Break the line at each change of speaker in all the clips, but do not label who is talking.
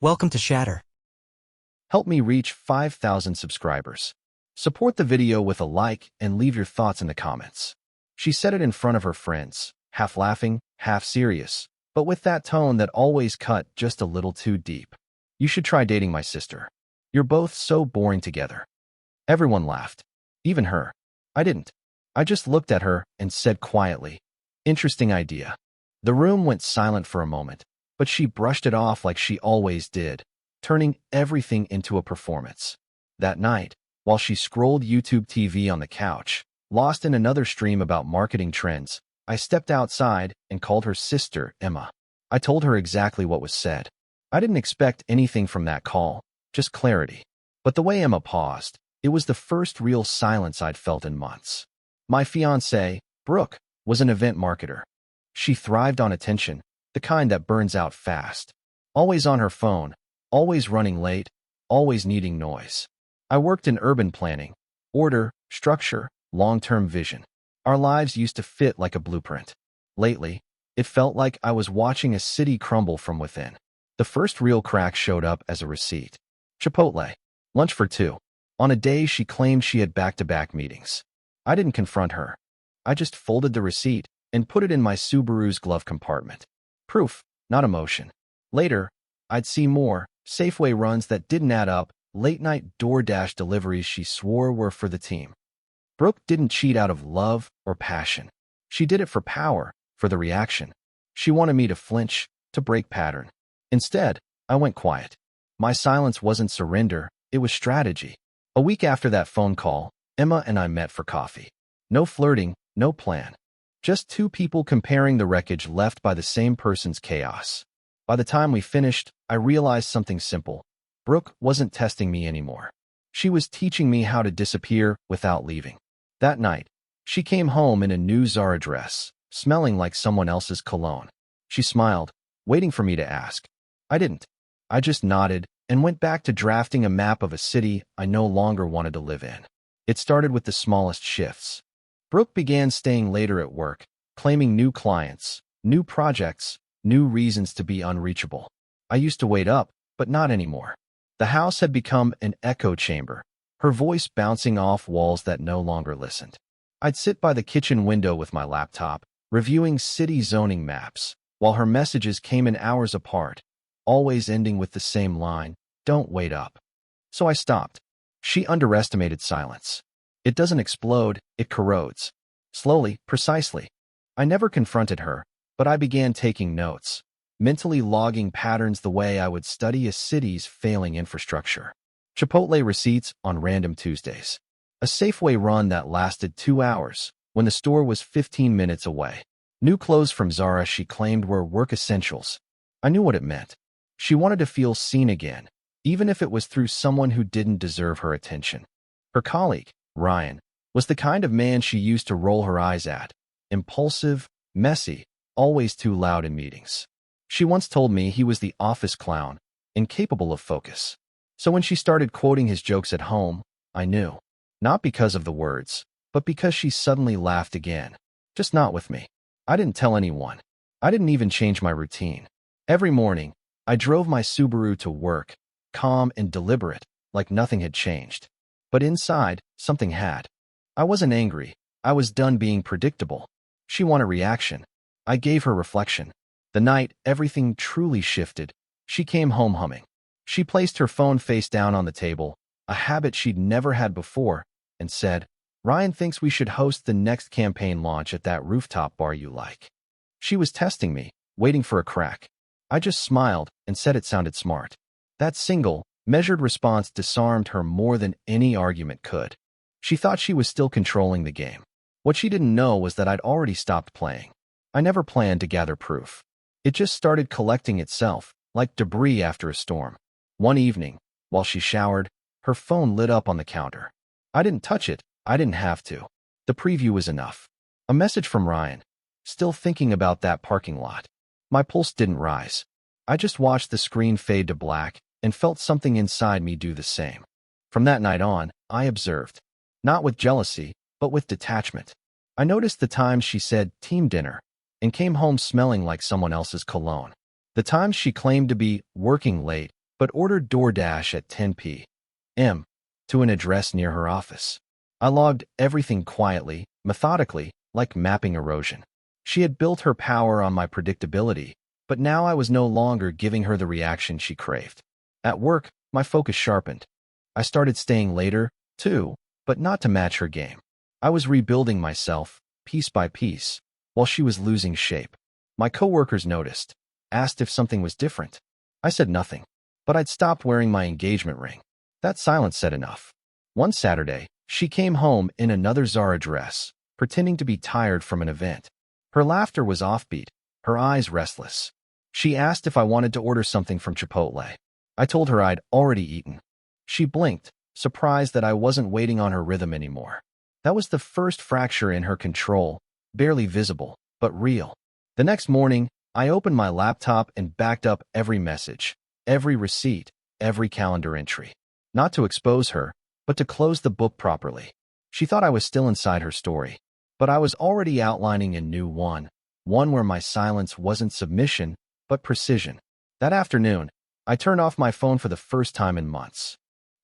Welcome to Shatter.
Help me reach 5,000 subscribers. Support the video with a like and leave your thoughts in the comments. She said it in front of her friends, half laughing, half serious, but with that tone that always cut just a little too deep. You should try dating my sister. You're both so boring together. Everyone laughed. Even her. I didn't. I just looked at her and said quietly, "Interesting idea." The room went silent for a moment, but she brushed it off like she always did, turning everything into a performance. That night, while she scrolled YouTube TV on the couch, lost in another stream about marketing trends, I stepped outside and called her sister, Emma. I told her exactly what was said. I didn't expect anything from that call, just clarity. But the way Emma paused, it was the first real silence I'd felt in months. My fiancée, Brooke, was an event marketer. She thrived on attention, the kind that burns out fast. Always on her phone, always running late, always needing noise. I worked in urban planning, order, structure, long-term vision. Our lives used to fit like a blueprint. Lately, it felt like I was watching a city crumble from within. The first real crack showed up as a receipt. Chipotle. Lunch for two. On a day she claimed she had back-to-back meetings. I didn't confront her. I just folded the receipt and put it in my Subaru's glove compartment. Proof, not emotion. Later, I'd see more Safeway runs that didn't add up, late-night DoorDash deliveries she swore were for the team. Brooke didn't cheat out of love or passion. She did it for power, for the reaction. She wanted me to flinch, to break pattern. Instead, I went quiet. My silence wasn't surrender, it was strategy. A week after that phone call, Emma and I met for coffee. No flirting, no plan. Just two people comparing the wreckage left by the same person's chaos. By the time we finished, I realized something simple. Brooke wasn't testing me anymore. She was teaching me how to disappear without leaving. That night, she came home in a new Zara dress, smelling like someone else's cologne. She smiled, waiting for me to ask. I didn't. I just nodded and went back to drafting a map of a city I no longer wanted to live in. It started with the smallest shifts. Brooke began staying later at work, claiming new clients, new projects, new reasons to be unreachable. I used to wait up, but not anymore. The house had become an echo chamber, her voice bouncing off walls that no longer listened. I'd sit by the kitchen window with my laptop, reviewing city zoning maps, while her messages came in hours apart, always ending with the same line, "Don't wait up." So I stopped. She underestimated silence. It doesn't explode, it corrodes. Slowly, precisely. I never confronted her, but I began taking notes, mentally logging patterns the way I would study a city's failing infrastructure. Chipotle receipts on random Tuesdays. A Safeway run that lasted 2 hours, when the store was 15 minutes away. New clothes from Zara she claimed were work essentials. I knew what it meant. She wanted to feel seen again, even if it was through someone who didn't deserve her attention. Her colleague, Ryan, was the kind of man she used to roll her eyes at. Impulsive, messy, always too loud in meetings. She once told me he was the office clown, incapable of focus. So when she started quoting his jokes at home, I knew. Not because of the words, but because she suddenly laughed again. Just not with me. I didn't tell anyone. I didn't even change my routine. Every morning, I drove my Subaru to work, calm and deliberate, like nothing had changed. But inside, something had. I wasn't angry. I was done being predictable. She wanted reaction. I gave her reflection. The night everything truly shifted, she came home humming. She placed her phone face down on the table, a habit she'd never had before, and said, "Ryan thinks we should host the next campaign launch at that rooftop bar you like." She was testing me, waiting for a crack. I just smiled and said it sounded smart. That single, measured response disarmed her more than any argument could. She thought she was still controlling the game. What she didn't know was that I'd already stopped playing. I never planned to gather proof. It just started collecting itself, like debris after a storm. One evening, while she showered, her phone lit up on the counter. I didn't touch it. I didn't have to. The preview was enough. A message from Ryan. Still thinking about that parking lot. My pulse didn't rise. I just watched the screen fade to black and felt something inside me do the same. From that night on, I observed. Not with jealousy, but with detachment. I noticed the times she said team dinner and came home smelling like someone else's cologne. The times she claimed to be working late but ordered DoorDash at 10 p.m. to an address near her office. I logged everything quietly, methodically, like mapping erosion. She had built her power on my predictability, but now I was no longer giving her the reaction she craved. At work, my focus sharpened. I started staying later, too, but not to match her game. I was rebuilding myself, piece by piece, while she was losing shape. My coworkers noticed, asked if something was different. I said nothing, but I'd stopped wearing my engagement ring. That silence said enough. One Saturday, she came home in another Zara dress, pretending to be tired from an event. Her laughter was offbeat, her eyes restless. She asked if I wanted to order something from Chipotle. I told her I'd already eaten. She blinked, surprised that I wasn't waiting on her rhythm anymore. That was the first fracture in her control, barely visible, but real. The next morning, I opened my laptop and backed up every message, every receipt, every calendar entry. Not to expose her, but to close the book properly. She thought I was still inside her story, but I was already outlining a new one where my silence wasn't submission, but precision. That afternoon, I turned off my phone for the first time in months.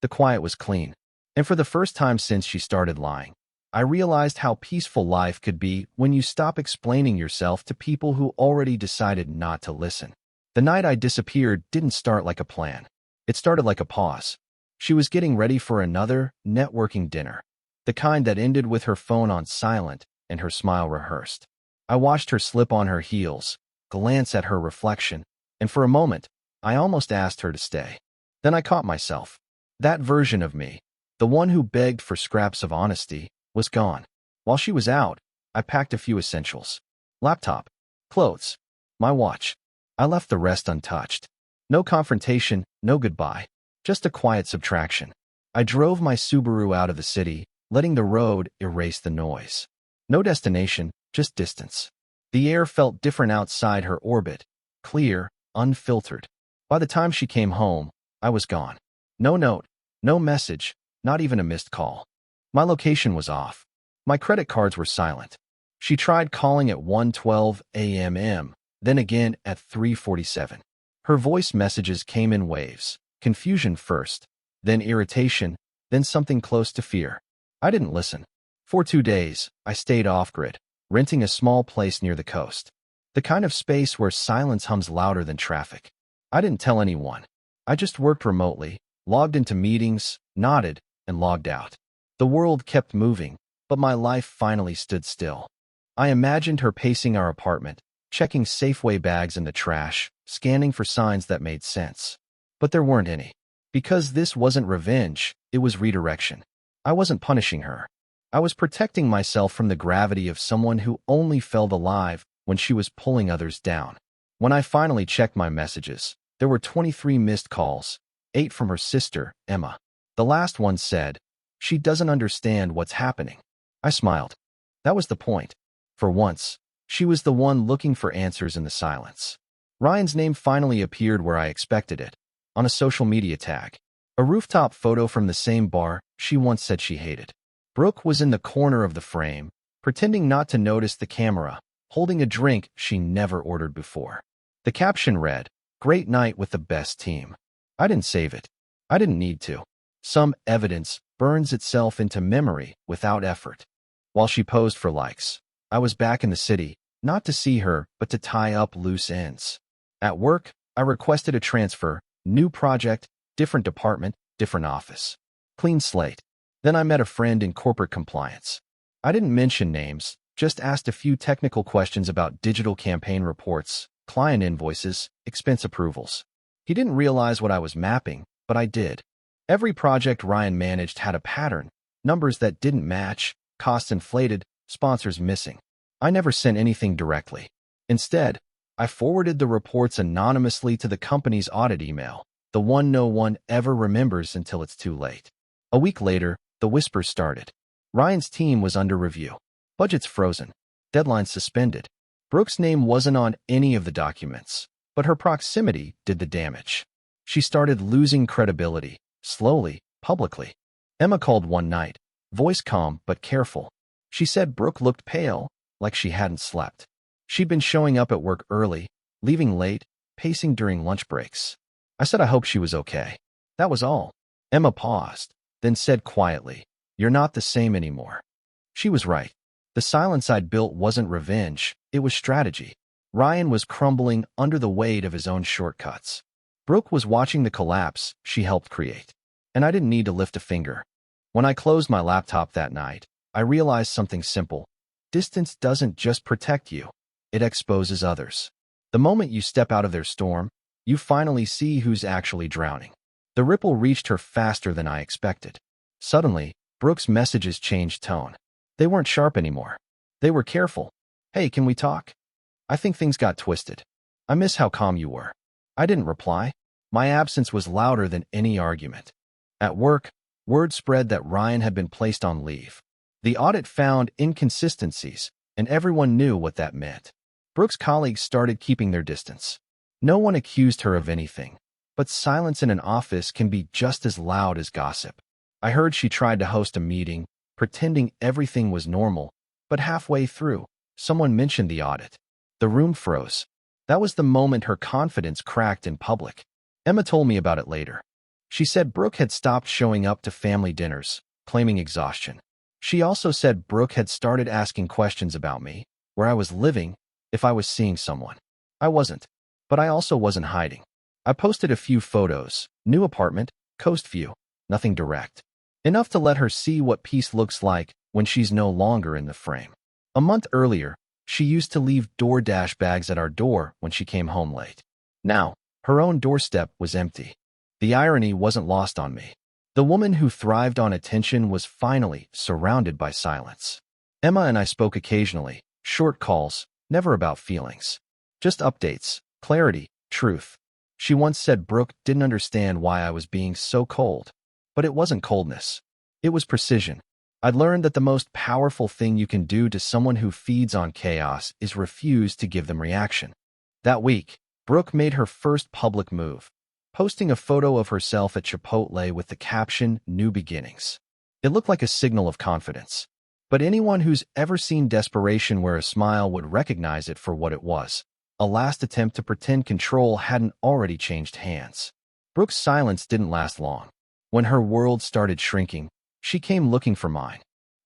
The quiet was clean, and for the first time since she started lying, I realized how peaceful life could be when you stop explaining yourself to people who already decided not to listen. The night I disappeared didn't start like a plan. It started like a pause. She was getting ready for another networking dinner, the kind that ended with her phone on silent and her smile rehearsed. I watched her slip on her heels, glance at her reflection, and for a moment, I almost asked her to stay. Then I caught myself. That version of me, the one who begged for scraps of honesty, was gone. While she was out, I packed a few essentials. Laptop, clothes, my watch. I left the rest untouched. No confrontation, no goodbye. Just a quiet subtraction. I drove my Subaru out of the city, letting the road erase the noise. No destination, just distance. The air felt different outside her orbit, clear, unfiltered. By the time she came home, I was gone. No note, no message, not even a missed call. My location was off. My credit cards were silent. She tried calling at 1:12 a.m., then again at 3:47. Her voice messages came in waves, confusion first, then irritation, then something close to fear. I didn't listen. For 2 days, I stayed off-grid, renting a small place near the coast. The kind of space where silence hums louder than traffic. I didn't tell anyone. I just worked remotely, logged into meetings, nodded, and logged out. The world kept moving, but my life finally stood still. I imagined her pacing our apartment, checking Safeway bags in the trash, scanning for signs that made sense. But there weren't any. Because this wasn't revenge, it was redirection. I wasn't punishing her. I was protecting myself from the gravity of someone who only felt alive when she was pulling others down. When I finally checked my messages, there were 23 missed calls, 8 from her sister, Emma. The last one said, "She doesn't understand what's happening." I smiled. That was the point. For once, she was the one looking for answers in the silence. Ryan's name finally appeared where I expected it, on a social media tag. A rooftop photo from the same bar she once said she hated. Brooke was in the corner of the frame, pretending not to notice the camera, holding a drink she never ordered before. The caption read, "Great night with the best team." I didn't save it. I didn't need to. Some evidence burns itself into memory without effort. While she posed for likes, I was back in the city, not to see her, but to tie up loose ends. At work, I requested a transfer, new project, different department, different office. Clean slate. Then I met a friend in corporate compliance. I didn't mention names, just asked a few technical questions about digital campaign reports, client invoices, expense approvals. He didn't realize what I was mapping, but I did. Every project Ryan managed had a pattern, numbers that didn't match, costs inflated, sponsors missing. I never sent anything directly. Instead, I forwarded the reports anonymously to the company's audit email, the one no one ever remembers until it's too late. A week later, the whispers started. Ryan's team was under review. Budgets frozen. Deadlines suspended. Brooke's name wasn't on any of the documents, but her proximity did the damage. She started losing credibility, slowly, publicly. Emma called one night, voice calm but careful. She said Brooke looked pale, like she hadn't slept. She'd been showing up at work early, leaving late, pacing during lunch breaks. I said I hoped she was okay. That was all. Emma paused, then said quietly, "You're not the same anymore." She was right. The silence I'd built wasn't revenge, it was strategy. Ryan was crumbling under the weight of his own shortcuts. Brooke was watching the collapse she helped create, and I didn't need to lift a finger. When I closed my laptop that night, I realized something simple. Distance doesn't just protect you, it exposes others. The moment you step out of their storm, you finally see who's actually drowning. The ripple reached her faster than I expected. Suddenly, Brooke's messages changed tone. They weren't sharp anymore. They were careful. "Hey, can we talk? I think things got twisted. I miss how calm you were." I didn't reply. My absence was louder than any argument. At work, word spread that Ryan had been placed on leave. The audit found inconsistencies, and everyone knew what that meant. Brooke's colleagues started keeping their distance. No one accused her of anything, but silence in an office can be just as loud as gossip. I heard she tried to host a meeting, pretending everything was normal, but halfway through, someone mentioned the audit. The room froze. That was the moment her confidence cracked in public. Emma told me about it later. She said Brooke had stopped showing up to family dinners, claiming exhaustion. She also said Brooke had started asking questions about me, where I was living, if I was seeing someone. I wasn't, but I also wasn't hiding. I posted a few photos, new apartment, coast view, nothing direct. Enough to let her see what peace looks like when she's no longer in the frame. A month earlier, she used to leave DoorDash bags at our door when she came home late. Now, her own doorstep was empty. The irony wasn't lost on me. The woman who thrived on attention was finally surrounded by silence. Emma and I spoke occasionally, short calls, never about feelings. Just updates, clarity, truth. She once said Brooke didn't understand why I was being so cold. But it wasn't coldness. It was precision. I'd learned that the most powerful thing you can do to someone who feeds on chaos is refuse to give them reaction. That week, Brooke made her first public move, posting a photo of herself at Chipotle with the caption, "New Beginnings." It looked like a signal of confidence. But anyone who's ever seen desperation wear a smile would recognize it for what it was. A last attempt to pretend control hadn't already changed hands. Brooke's silence didn't last long. When her world started shrinking, she came looking for mine.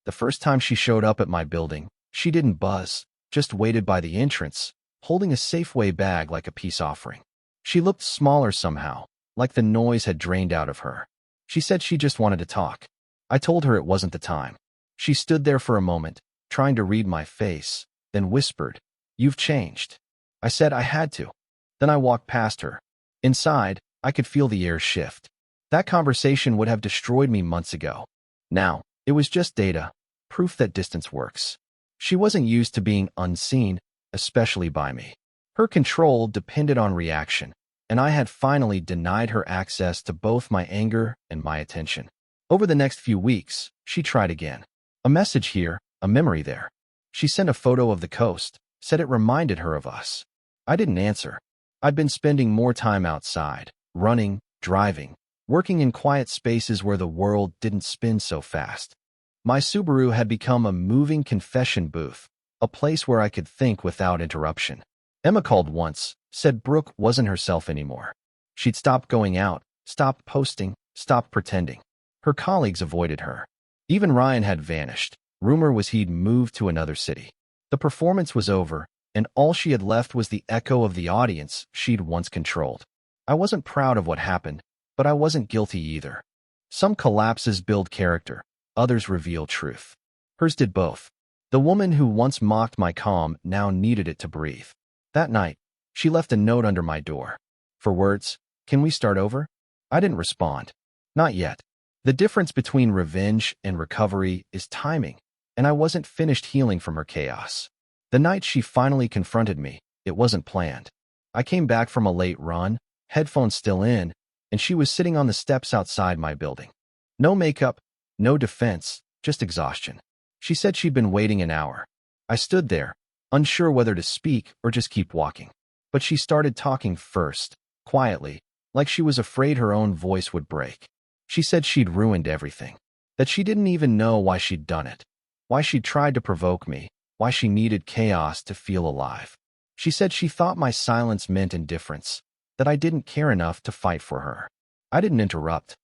The first time she showed up at my building, she didn't buzz, just waited by the entrance, holding a Safeway bag like a peace offering. She looked smaller somehow, like the noise had drained out of her. She said she just wanted to talk. I told her it wasn't the time. She stood there for a moment, trying to read my face, then whispered, "You've changed." I said I had to. Then I walked past her. Inside, I could feel the air shift. That conversation would have destroyed me months ago. Now, it was just data, proof that distance works. She wasn't used to being unseen, especially by me. Her control depended on reaction, and I had finally denied her access to both my anger and my attention. Over the next few weeks, she tried again. A message here, a memory there. She sent a photo of the coast, said it reminded her of us. I didn't answer. I'd been spending more time outside, running, driving, working in quiet spaces where the world didn't spin so fast. My Subaru had become a moving confession booth, a place where I could think without interruption. Emma called once, said Brooke wasn't herself anymore. She'd stopped going out, stopped posting, stopped pretending. Her colleagues avoided her. Even Ryan had vanished. Rumor was he'd moved to another city. The performance was over, and all she had left was the echo of the audience she'd once controlled. I wasn't proud of what happened, but I wasn't guilty either. Some collapses build character, others reveal truth. Hers did both. The woman who once mocked my calm now needed it to breathe. That night, she left a note under my door. For words, "Can we start over?" I didn't respond. Not yet. The difference between revenge and recovery is timing, and I wasn't finished healing from her chaos. The night she finally confronted me, it wasn't planned. I came back from a late run, headphones still in, and she was sitting on the steps outside my building. No makeup, no defense, just exhaustion. She said she'd been waiting an hour. I stood there, unsure whether to speak or just keep walking. But she started talking first, quietly, like she was afraid her own voice would break. She said she'd ruined everything, that she didn't even know why she'd done it, why she'd tried to provoke me, why she needed chaos to feel alive. She said she thought my silence meant indifference, that I didn't care enough to fight for her. I didn't interrupt.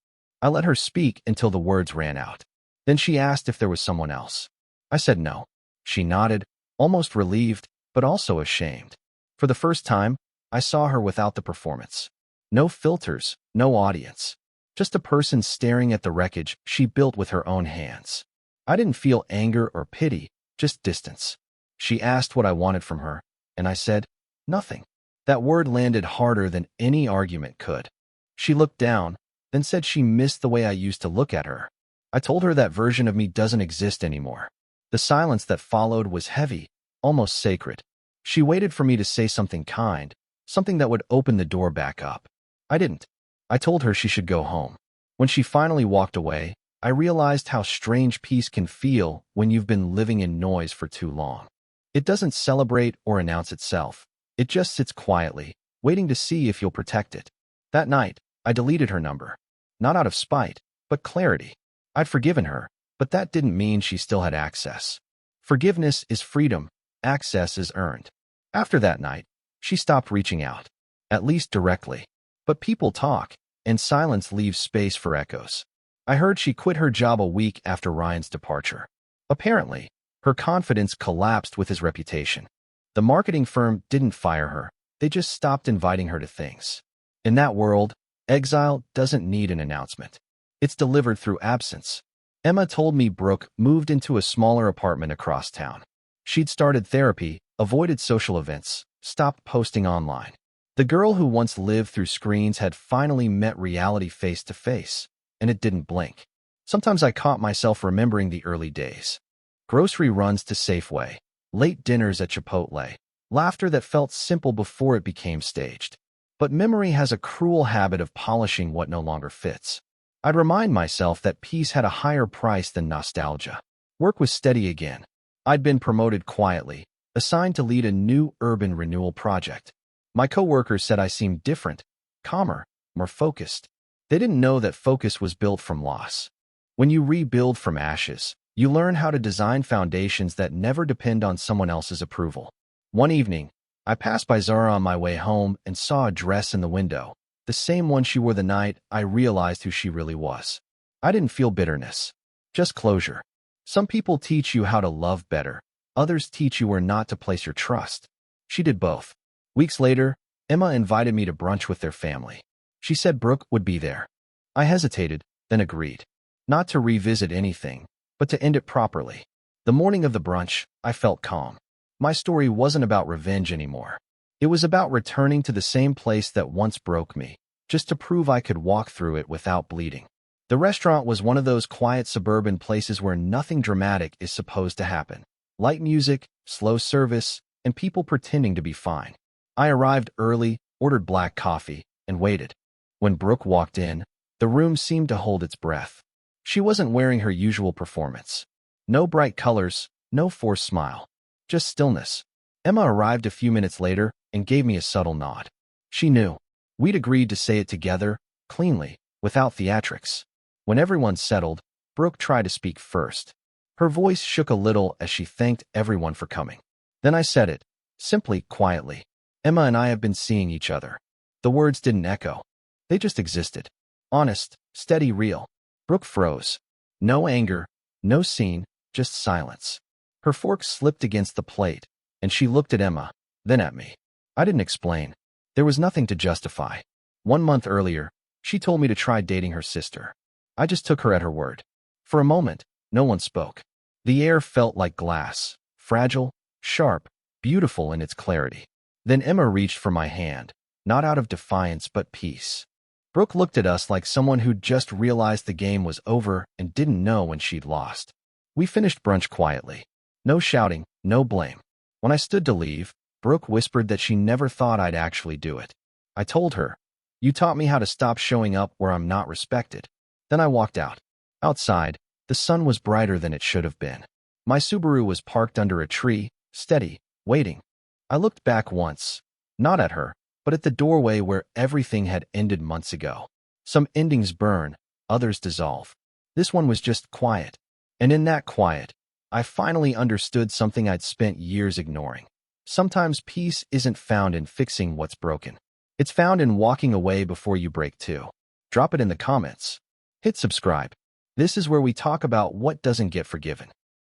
I let her speak until the words ran out. Then she asked if there was someone else. I said no. She nodded, almost relieved, but also ashamed. For the first time, I saw her without the performance. No filters, no audience. Just a person staring at the wreckage she built with her own hands. I didn't feel anger or pity, just distance. She asked what I wanted from her, and I said, nothing. That word landed harder than any argument could. She looked down, then said she missed the way I used to look at her. I told her that version of me doesn't exist anymore. The silence that followed was heavy, almost sacred. She waited for me to say something kind, something that would open the door back up. I didn't. I told her she should go home. When she finally walked away, I realized how strange peace can feel when you've been living in noise for too long. It doesn't celebrate or announce itself. It just sits quietly, waiting to see if you'll protect it. That night, I deleted her number. Not out of spite, but clarity. I'd forgiven her, but that didn't mean she still had access. Forgiveness is freedom. Access is earned. After that night, she stopped reaching out. At least directly. But people talk, and silence leaves space for echoes. I heard she quit her job a week after Ryan's departure. Apparently, her confidence collapsed with his reputation. The marketing firm didn't fire her. They just stopped inviting her to things. In that world, exile doesn't need an announcement. It's delivered through absence. Emma told me Brooke moved into a smaller apartment across town. She'd started therapy, avoided social events, stopped posting online. The girl who once lived through screens had finally met reality face to face, and it didn't blink. Sometimes I caught myself remembering the early days. Grocery runs to Safeway, late dinners at Chipotle, laughter that felt simple before it became staged. But memory has a cruel habit of polishing what no longer fits. I'd remind myself that peace had a higher price than nostalgia. Work was steady again. I'd been promoted quietly, assigned to lead a new urban renewal project. My coworkers said I seemed different, calmer, more focused. They didn't know that focus was built from loss. When you rebuild from ashes, you learn how to design foundations that never depend on someone else's approval. One evening, I passed by Zara on my way home and saw a dress in the window, the same one she wore the night I realized who she really was. I didn't feel bitterness, just closure. Some people teach you how to love better. Others teach you where not to place your trust. She did both. Weeks later, Emma invited me to brunch with their family. She said Brooke would be there. I hesitated, then agreed. Not to revisit anything, but to end it properly. The morning of the brunch, I felt calm. My story wasn't about revenge anymore. It was about returning to the same place that once broke me, just to prove I could walk through it without bleeding. The restaurant was one of those quiet suburban places where nothing dramatic is supposed to happen. Light music, slow service, and people pretending to be fine. I arrived early, ordered black coffee, and waited. When Brooke walked in, the room seemed to hold its breath. She wasn't wearing her usual performance. No bright colors, no forced smile. Just stillness. Emma arrived a few minutes later and gave me a subtle nod. She knew. We'd agreed to say it together, cleanly, without theatrics. When everyone settled, Brooke tried to speak first. Her voice shook a little as she thanked everyone for coming. Then I said it, simply, quietly. Emma and I have been seeing each other. The words didn't echo. They just existed. Honest, steady, real. Brooke froze. No anger, no scene, just silence. Her fork slipped against the plate, and she looked at Emma, then at me. I didn't explain. There was nothing to justify. 1 month earlier, she told me to try dating her sister. I just took her at her word. For a moment, no one spoke. The air felt like glass, fragile, sharp, beautiful in its clarity. Then Emma reached for my hand, not out of defiance but peace. Brooke looked at us like someone who'd just realized the game was over and didn't know when she'd lost. We finished brunch quietly. No shouting, no blame. When I stood to leave, Brooke whispered that she never thought I'd actually do it. I told her, "You taught me how to stop showing up where I'm not respected." Then I walked out. Outside, the sun was brighter than it should have been. My Subaru was parked under a tree, steady, waiting. I looked back once, not at her, but at the doorway where everything had ended months ago. Some endings burn, others dissolve. This one was just quiet. And in that quiet, I finally understood something I'd spent years ignoring. Sometimes peace isn't found in fixing what's broken. It's found in Walking Away Before You Break Two. Drop it in the comments. Hit subscribe. This is where we talk about what doesn't get forgiven.